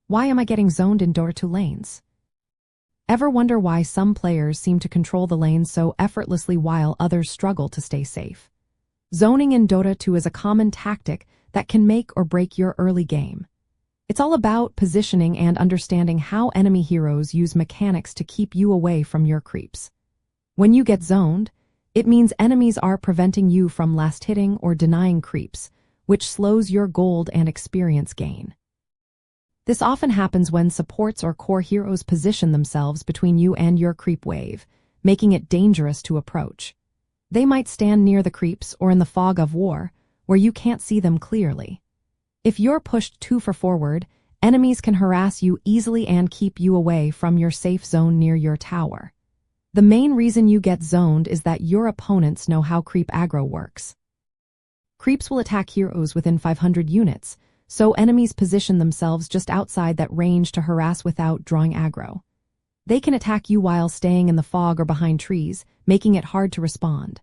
Why am I getting zoned in Dota 2 lanes? Ever wonder why some players seem to control the lanes so effortlessly while others struggle to stay safe? Zoning in Dota 2 is a common tactic that can make or break your early game. It's all about positioning and understanding how enemy heroes use mechanics to keep you away from your creeps. When you get zoned, it means enemies are preventing you from last hitting or denying creeps, which slows your gold and experience gain. This often happens when supports or core heroes position themselves between you and your creep wave, making it dangerous to approach. They might stand near the creeps or in the fog of war, where you can't see them clearly. If you're pushed too far forward, enemies can harass you easily and keep you away from your safe zone near your tower. The main reason you get zoned is that your opponents know how creep aggro works. Creeps will attack heroes within 500 units, so enemies position themselves just outside that range to harass without drawing aggro. They can attack you while staying in the fog or behind trees, making it hard to respond.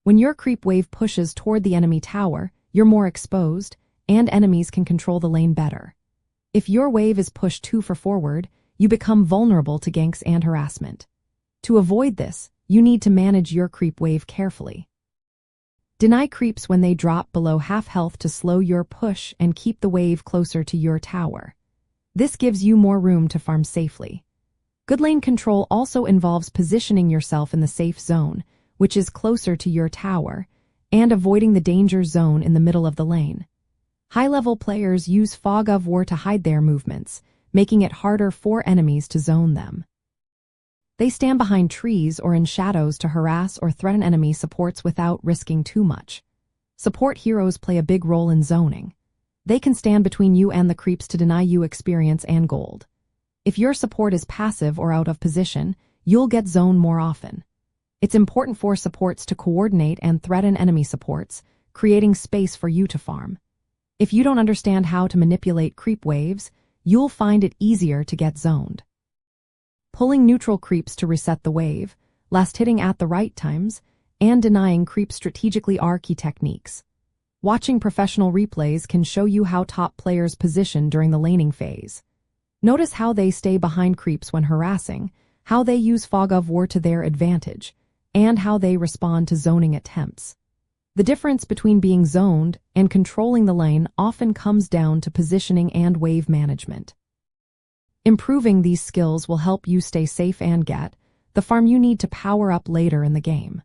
When your creep wave pushes toward the enemy tower, you're more exposed, and enemies can control the lane better. If your wave is pushed too far forward, you become vulnerable to ganks and harassment. To avoid this, you need to manage your creep wave carefully. Deny creeps when they drop below half health to slow your push and keep the wave closer to your tower. This gives you more room to farm safely. Good lane control also involves positioning yourself in the safe zone, which is closer to your tower, and avoiding the danger zone in the middle of the lane. High-level players use fog of war to hide their movements, making it harder for enemies to zone them. They stand behind trees or in shadows to harass or threaten enemy supports without risking too much. Support heroes play a big role in zoning. They can stand between you and the creeps to deny you experience and gold. If your support is passive or out of position, you'll get zoned more often. It's important for supports to coordinate and threaten enemy supports, creating space for you to farm. If you don't understand how to manipulate creep waves, you'll find it easier to get zoned. Pulling neutral creeps to reset the wave, last hitting at the right times, and denying creeps strategically are key techniques. Watching professional replays can show you how top players position during the laning phase. Notice how they stay behind creeps when harassing, how they use fog of war to their advantage, and how they respond to zoning attempts. The difference between being zoned and controlling the lane often comes down to positioning and wave management. Improving these skills will help you stay safe and get the farm you need to power up later in the game.